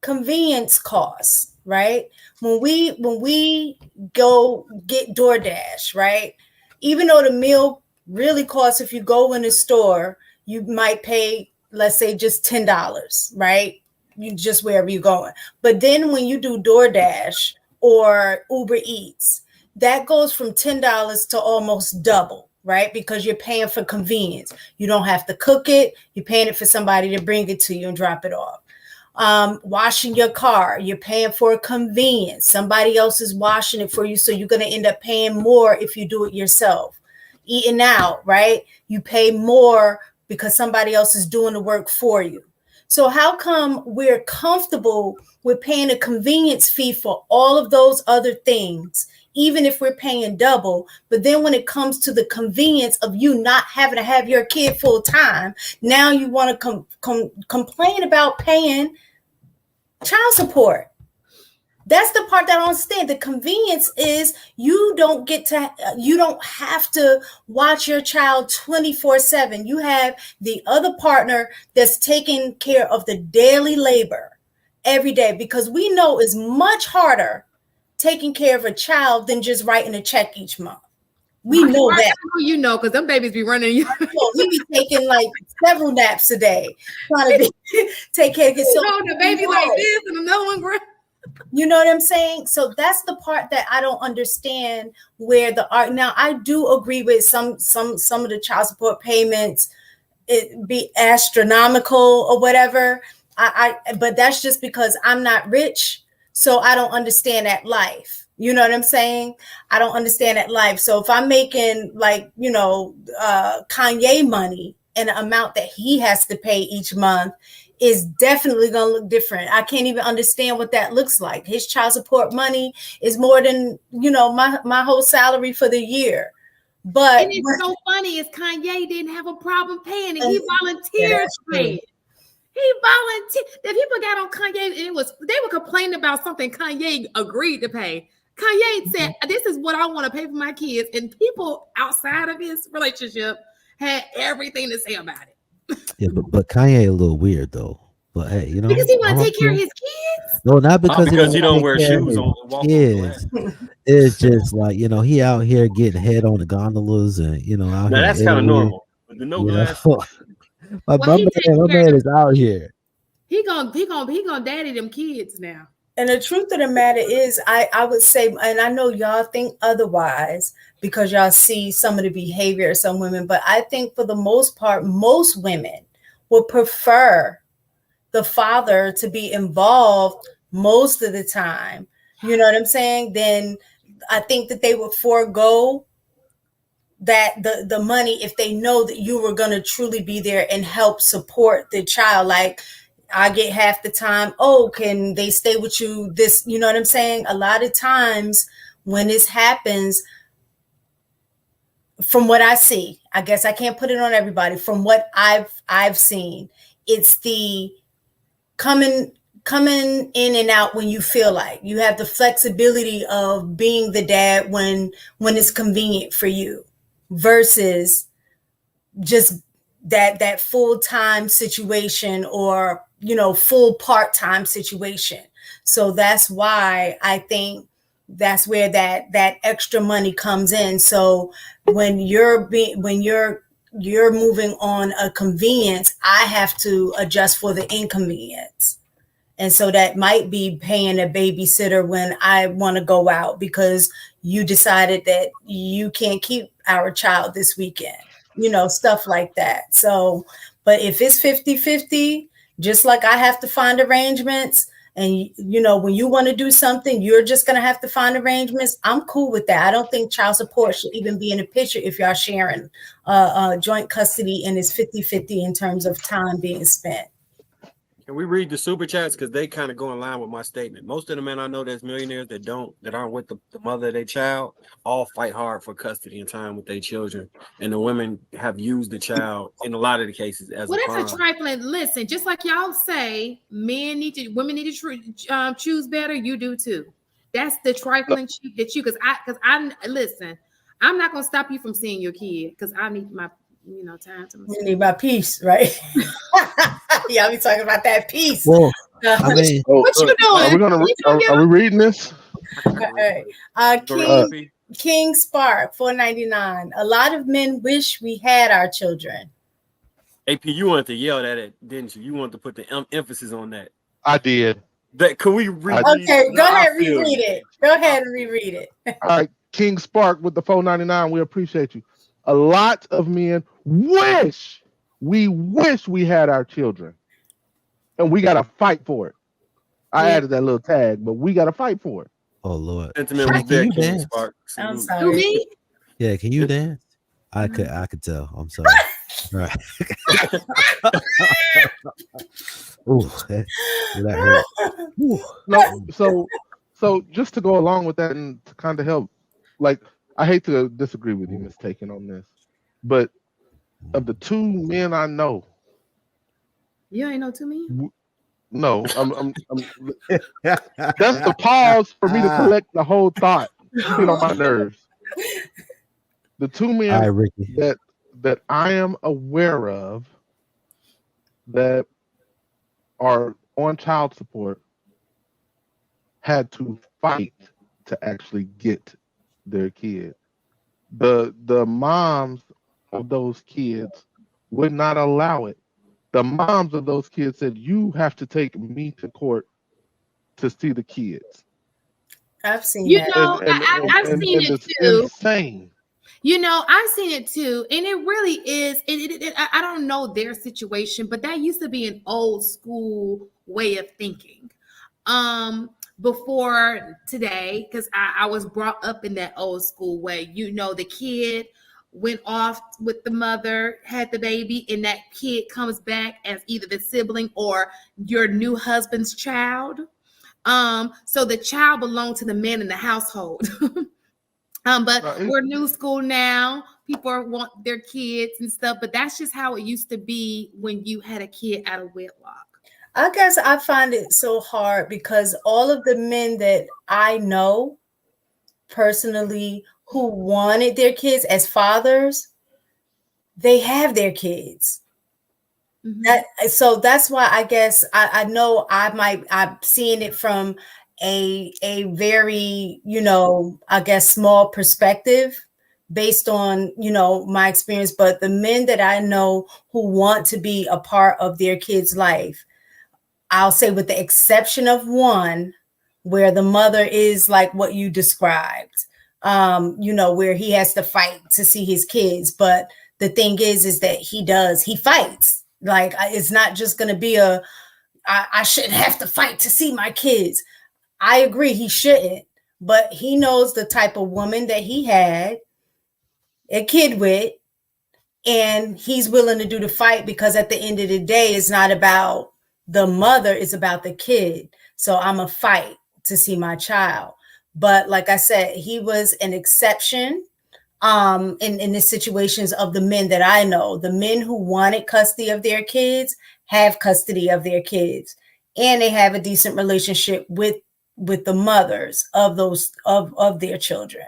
convenience costs, right? When we go get DoorDash, right? Even though the meal really costs, if you go in the store, you might pay, let's say, just $10, right? You just wherever you're going. But then when you do DoorDash or Uber Eats, that goes from $10 to almost double, right? Because you're paying for convenience. You don't have to cook it. You're paying it for somebody to bring it to you and drop it off. Washing your car, you're paying for convenience. Somebody else is washing it for you, so you're going to end up paying more if you do it yourself. Eating out, right? You pay more because somebody else is doing the work for you. So how come we're comfortable with paying a convenience fee for all of those other things, even if we're paying double? But then when it comes to the convenience of you not having to have your kid full time, now you want to complain about paying child support. That's the part that I don't understand. The convenience is you don't have to watch your child 24/7. You have the other partner that's taking care of the daily labor every day, because we know it's much harder taking care of a child than just writing a check each month. We know that. You know, because them babies be running. He be taking like several naps a day, trying to take care of his. So the baby like this and another one. You know what I'm saying? So that's the part that I don't understand, where the art. Now, I do agree with some of the child support payments, it be astronomical or whatever. But that's just because I'm not rich, so I don't understand that life. You know what I'm saying? I don't understand that life. So if I'm making like, Kanye money, and the amount that he has to pay each month is definitely going to look different. I can't even understand what that looks like. His child support money is more than, my whole salary for the year. But and it's so funny is Kanye didn't have a problem paying it. He volunteered to pay it. He volunteered. The people got on Kanye, they were complaining about something Kanye agreed to pay. Kanye said, this is what I want to pay for my kids. And people outside of his relationship had everything to say about it. Yeah, but Kanye a little weird though. But hey, because he want to take care of his kids. No, not because he don't wear shoes on kids. It's just like he out here getting head on the gondolas and out now here. That's kind of normal. But the no glass. my man is out here. He gonna daddy them kids now. And the truth of the matter is, I would say, and I know y'all think otherwise because y'all see some of the behavior of some women, but I think for the most part, most women would prefer the father to be involved most of the time. You know what I'm saying? Then I think that they would forego that the money if they know that you were going to truly be there and help support the child. Like, I get half the time. Oh, can they stay with you? This, you know what I'm saying? A lot of times when this happens, from what I see, I guess I can't put it on everybody. From what I've seen, it's the coming in and out when you feel like you have the flexibility of being the dad when it's convenient for you, versus just that full-time situation or full part-time situation. So that's why I think that's where that extra money comes in. So when you're moving on a convenience, I have to adjust for the inconvenience. And so that might be paying a babysitter when I want to go out because you decided that you can't keep our child this weekend, stuff like that. So, but if it's 50-50, just like I have to find arrangements, and when you want to do something, you're just going to have to find arrangements. I'm cool with that. I don't think child support should even be in the picture if y'all sharing joint custody and it's 50-50 in terms of time being spent. Can we read the super chats? Because they kind of go in line with my statement. Most of the men I know that's millionaires that aren't with the mother of their child all fight hard for custody and time with their children. And the women have used the child in a lot of the cases as that's a trifling. Listen, just like y'all say, women need to choose better. You do too. That's the trifling that you, because I listen, I'm not going to stop you from seeing your kid because I need my time to myself. You need my peace, right? Yeah, I'll be talking about that peace. Well, I mean, What you doing? Are we gonna? Are we reading this? King Spark 4.99. A lot of men wish we had our children. AP, you wanted to yell at it, didn't you? You wanted to put the emphasis on that. I did. That can we read? Okay, go ahead, reread it. Go ahead and reread it. All right, King Spark with the 4.99. We appreciate you. A lot of men wish we had our children, and we got to fight for it. I added that little tag, but we got to fight for it. oh Lord, Sentiment was there, King Spark. I'm Who, sorry. me? yeah. Can you dance? I could tell. I'm sorry. Right. Ooh, that hurt. Ooh. No, so just to go along with that and to kind of help, like, I hate to disagree with you, Miss Taken, on this, but of the two men I know, You ain't know to me. no, I'm that's the pause for me to collect the whole thought. Get on my nerves. The two men All right, Ricky. that I am aware of that are on child support had to fight to actually get their kid. The moms of those kids would not allow it. The moms of those kids said, "You have to take me to court to see the kids." I've seen You that. know, I've seen it too. Insane. You know, I've seen it too, and it really is. I don't know their situation, but that used to be an old school way of thinking. Before today, because I was brought up in that old school way. You know, the kid went off with the mother, had the baby, and that kid comes back as either the sibling or your new husband's child. So the child belonged to the man in the household. But we're new school now. People want their kids and stuff, but that's just how it used to be when you had a kid out of wedlock. I guess I find it so hard because all of the men that I know personally who wanted their kids as fathers, they have their kids. Mm-hmm. So that's why I guess I know I'm seeing it from a very, I guess small perspective based on, my experience. But the men that I know who want to be a part of their kid's life, I'll say with the exception of one where the mother is like what you described, where he has to fight to see his kids. But the thing is that he fights. Like, it's not just going to be I shouldn't have to fight to see my kids. I agree, he shouldn't, but he knows the type of woman that he had a kid with, and he's willing to do the fight because at the end of the day, it's not about the mother, it's about the kid. So I'm a fight to see my child. But like I said, he was an exception in the situations of the men that I know. The men who wanted custody of their kids have custody of their kids, and they have a decent relationship with the mothers of those of their children.